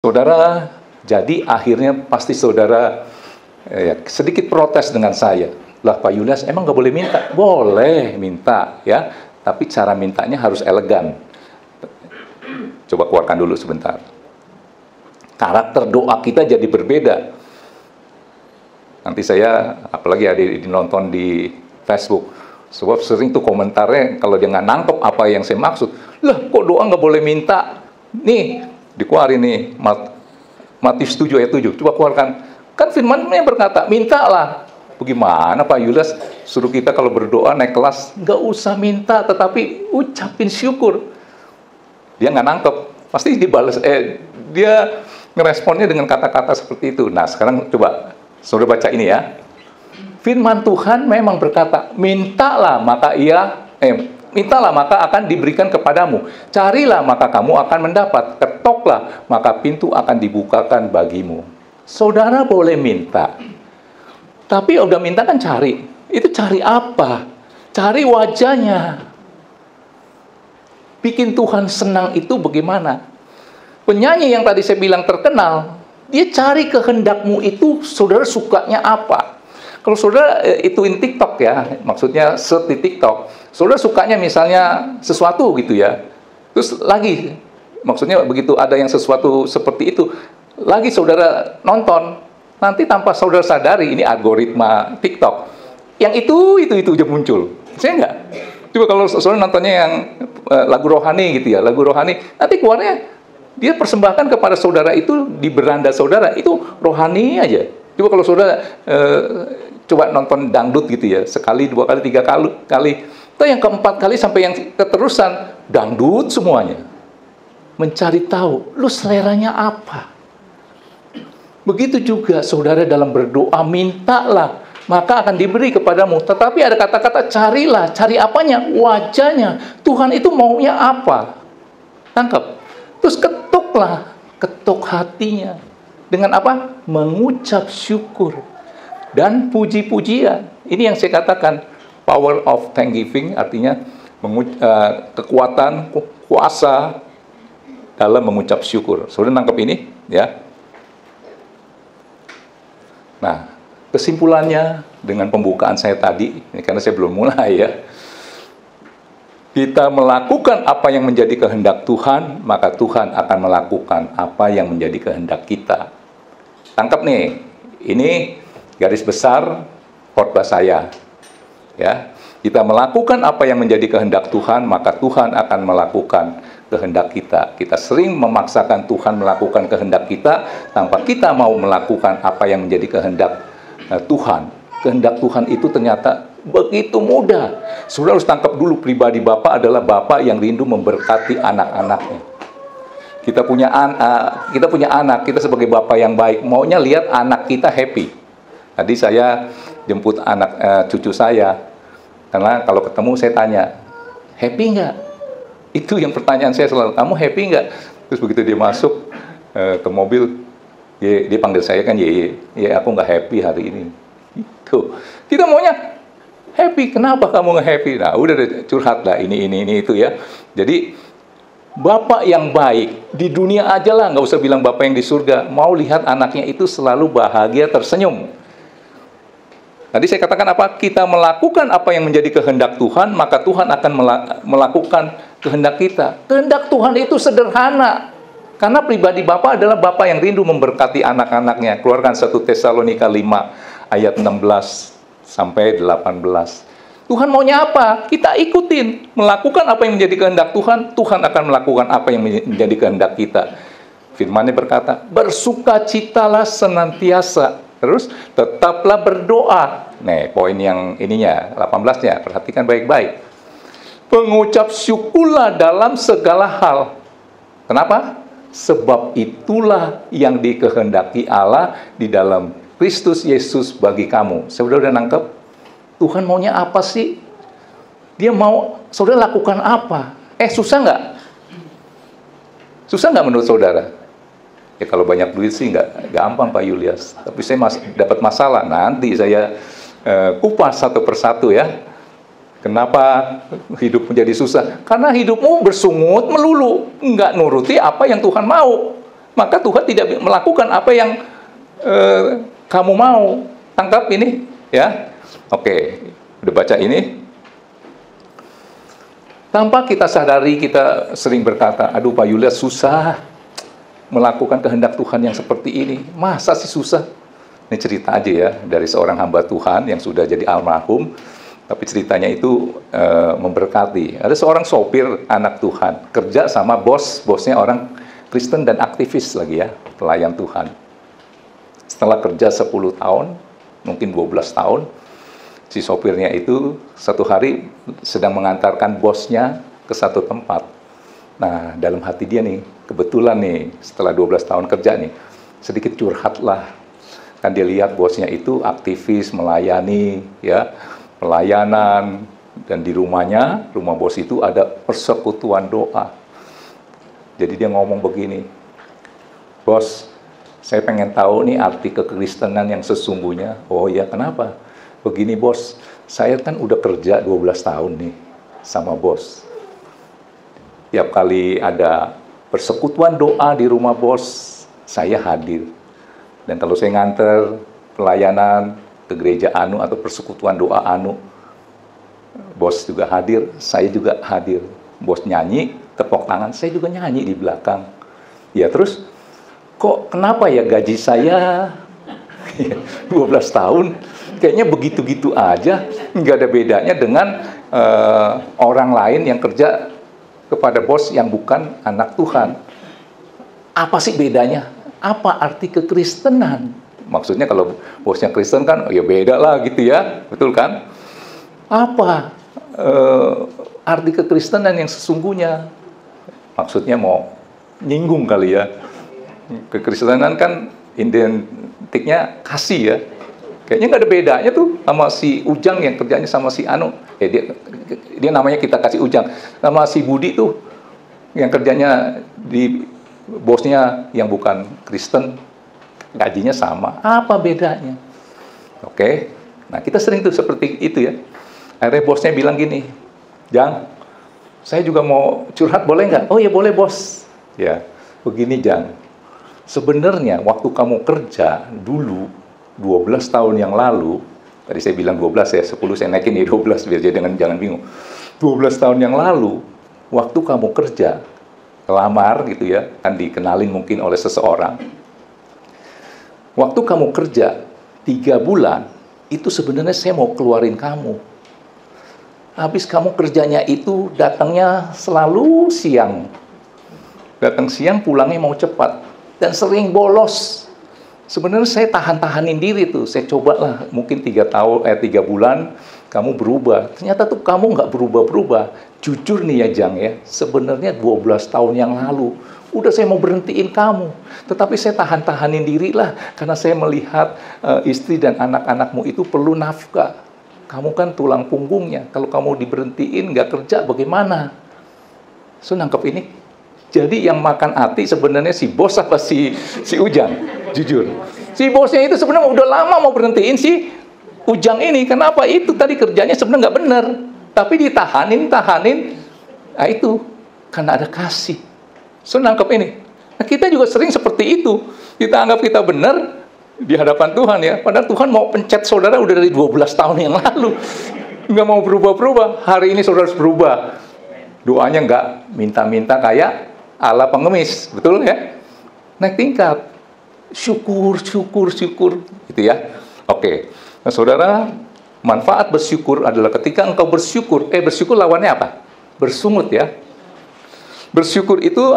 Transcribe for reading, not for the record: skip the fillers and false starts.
Saudara, jadi akhirnya pasti saudara sedikit protes dengan saya. Lah Pak Yulius, emang nggak boleh minta? Boleh minta ya, tapi cara mintanya harus elegan. Coba keluarkan dulu sebentar. Karakter doa kita jadi berbeda. Nanti saya, apalagi ada nonton di Facebook, sebab sering tuh komentarnya kalau dia nggak nangkep apa yang saya maksud. Lah kok doa nggak boleh minta? Nih, dikeluarin nih, Matius 7 ayat 7. Coba keluarkan. Kan firman-Nya berkata, mintalah. Bagaimana Pak Yulius suruh kita kalau berdoa naik kelas, nggak usah minta, tetapi ucapin syukur. Dia nggak nangkep. Pasti dibalas, dia ngeresponnya dengan kata-kata seperti itu. Nah, sekarang coba, saudara baca ini ya. Firman Tuhan memang berkata, mintalah maka akan diberikan kepadamu. Carilah maka kamu akan mendapat. Ketoklah maka pintu akan dibukakan bagimu. Saudara boleh minta. Tapi udah minta kan cari. Itu cari apa? Cari wajahnya. Bikin Tuhan senang itu bagaimana? Penyanyi yang tadi saya bilang terkenal, dia cari kehendakmu itu, saudara sukanya apa? Kalau saudara ituin TikTok ya, maksudnya search di TikTok, saudara sukanya misalnya sesuatu gitu ya. Terus lagi, maksudnya begitu ada yang sesuatu seperti itu, lagi saudara nonton, nanti tanpa saudara sadari, ini algoritma TikTok, yang itu aja muncul. Saya enggak. Coba kalau saudara nontonnya yang lagu rohani gitu ya, lagu rohani, nanti keluarnya dia persembahkan kepada saudara itu di beranda saudara, itu rohani aja. Coba kalau saudara coba nonton dangdut gitu ya, sekali, dua kali, tiga kali. Atau yang keempat kali sampai yang keterusan, dangdut semuanya. Mencari tahu, lu seleranya apa? Begitu juga saudara dalam berdoa, mintalah, maka akan diberi kepadamu. Tetapi ada kata-kata carilah, cari apanya? Wajahnya. Tuhan itu maunya apa? Tangkap. Terus ketuklah, ketuk hatinya. Dengan apa? Mengucap syukur dan puji-pujian. Ini yang saya katakan, power of thanksgiving, artinya kekuatan, kuasa dalam mengucap syukur. Saudara nangkep ini? Ya. Nah, kesimpulannya dengan pembukaan saya tadi, ini karena saya belum mulai ya. Kita melakukan apa yang menjadi kehendak Tuhan, maka Tuhan akan melakukan apa yang menjadi kehendak kita. Tangkap nih, ini garis besar khotbah saya. Ya, kita melakukan apa yang menjadi kehendak Tuhan, maka Tuhan akan melakukan kehendak kita. Kita sering memaksakan Tuhan melakukan kehendak kita tanpa kita mau melakukan apa yang menjadi kehendak Tuhan. Kehendak Tuhan itu ternyata begitu mudah. Saudara harus tangkap dulu, pribadi Bapak adalah Bapak yang rindu memberkati anak-anaknya. Kita punya anak, kita sebagai Bapak yang baik, maunya lihat anak kita happy. Tadi saya jemput cucu saya, karena kalau ketemu saya tanya, happy nggak? Itu yang pertanyaan saya selalu, kamu happy nggak? Terus begitu dia masuk ke mobil, dia panggil saya kan, aku nggak happy hari ini. Itu kita maunya happy. Kenapa kamu nggak happy? Nah, udah curhat lah ini itu ya. Jadi Bapak yang baik di dunia aja lah, nggak usah bilang Bapak yang di surga, mau lihat anaknya itu selalu bahagia, tersenyum. Tadi saya katakan apa? Kita melakukan apa yang menjadi kehendak Tuhan, maka Tuhan akan melakukan kehendak kita. Kehendak Tuhan itu sederhana. Karena pribadi Bapak adalah Bapak yang rindu memberkati anak-anaknya. Keluarkan 1 Tesalonika 5 ayat 16 sampai 18. Tuhan maunya apa? Kita ikutin. Melakukan apa yang menjadi kehendak Tuhan, Tuhan akan melakukan apa yang menjadi kehendak kita. Firman-Nya berkata, bersukacitalah senantiasa. Terus, tetaplah berdoa. Nih, poin yang ininya, 18-nya. Perhatikan baik-baik. Pengucap syukurlah dalam segala hal. Kenapa? Sebab itulah yang dikehendaki Allah di dalam Kristus Yesus bagi kamu. Saudara udah nangkep? Tuhan maunya apa sih? Dia mau saudara lakukan apa? Susah nggak? Susah nggak menurut saudara? Ya kalau banyak duit sih nggak gampang Pak Yulius. Tapi saya dapat masalah. Nanti saya kupas satu persatu ya. Kenapa hidup menjadi susah? Karena hidupmu bersungut melulu, nggak nuruti apa yang Tuhan mau. maka Tuhan tidak melakukan apa yang kamu mau. Tangkap ini, ya. Oke, udah baca ini. Tanpa kita sadari, kita sering berkata, aduh Pak Yulius susah melakukan kehendak Tuhan yang seperti ini. Masa sih susah? Ini cerita aja ya, dari seorang hamba Tuhan yang sudah jadi almarhum, tapi ceritanya itu memberkati. Ada seorang sopir anak Tuhan, kerja sama bosnya orang Kristen dan aktivis lagi ya, pelayan Tuhan. Setelah kerja 10 tahun, mungkin 12 tahun, si sopirnya itu satu hari sedang mengantarkan bosnya ke satu tempat. Nah, dalam hati dia nih, kebetulan nih, setelah 12 tahun kerja nih, sedikit curhat lah. Kan dia lihat bosnya itu aktivis, melayani, ya, pelayanan, dan di rumahnya, rumah bos itu ada persekutuan doa. Jadi dia ngomong begini, bos, saya pengen tahu nih arti kekristenan yang sesungguhnya. Oh iya, kenapa? Begini bos, saya kan udah kerja 12 tahun nih sama bos. Tiap kali ada persekutuan doa di rumah bos, saya hadir. Dan kalau saya nganter pelayanan ke gereja anu atau persekutuan doa anu, bos juga hadir, saya juga hadir. Bos nyanyi, tepuk tangan, saya juga nyanyi di belakang. Ya terus, kok kenapa ya gaji saya 12 tahun kayaknya begitu-gitu aja, nggak ada bedanya dengan orang lain yang kerja kepada bos yang bukan anak Tuhan. Apa sih bedanya? Apa arti kekristenan? Maksudnya kalau bosnya Kristen kan ya beda lah gitu ya, betul kan? Apa arti kekristenan yang sesungguhnya? Maksudnya mau nyinggung kali ya. Kekristenan kan identiknya kasih ya. Kayaknya nggak ada bedanya tuh sama si Ujang yang kerjanya sama si Anu. Dia namanya kita kasih Ujang. Sama si Budi tuh yang kerjanya di bosnya yang bukan Kristen, gajinya sama. Apa bedanya? Oke. Nah, kita sering tuh seperti itu ya. Akhirnya bosnya bilang gini, Jang, saya juga mau curhat, boleh nggak? Oh ya boleh bos. Ya, begini Jang. Sebenarnya waktu kamu kerja dulu 12 tahun yang lalu, tadi saya bilang 12 ya, 10 saya naikin ya 12 biar jangan bingung. 12 tahun yang lalu, waktu kamu kerja, lamar gitu ya, kan dikenalin mungkin oleh seseorang. Waktu kamu kerja 3 bulan, itu sebenarnya saya mau keluarin kamu. Habis kamu kerjanya itu datangnya selalu siang. Datang siang, pulangnya mau cepat. Dan sering bolos. Sebenarnya saya tahan-tahanin diri tuh. Saya cobalah mungkin 3 bulan kamu berubah. Ternyata tuh kamu nggak berubah-berubah. Jujur nih ya Jang ya, sebenarnya 12 tahun yang lalu udah saya mau berhentiin kamu. Tetapi saya tahan-tahanin diri lah karena saya melihat istri dan anak-anakmu itu perlu nafkah. Kamu kan tulang punggungnya. Kalau kamu diberhentiin nggak kerja bagaimana? So nangkep ini. Jadi yang makan hati sebenarnya si bos apa si Ujang? Jujur. Si bosnya itu sebenarnya udah lama mau berhentiin si Ujang ini. Kenapa? Itu tadi kerjanya sebenarnya nggak benar. Tapi ditahanin. Nah itu. Karena ada kasih. So nangkep ini. Nah kita juga sering seperti itu. Kita anggap kita benar di hadapan Tuhan ya. Padahal Tuhan mau pencet saudara udah dari 12 tahun yang lalu. Nggak mau berubah-berubah. Hari ini saudara harus berubah. Doanya nggak minta-minta kayak ala pengemis, betul ya? Naik tingkat, syukur, gitu ya. Oke, nah, saudara, manfaat bersyukur adalah ketika engkau bersyukur, bersyukur lawannya apa? Bersungut ya. Bersyukur itu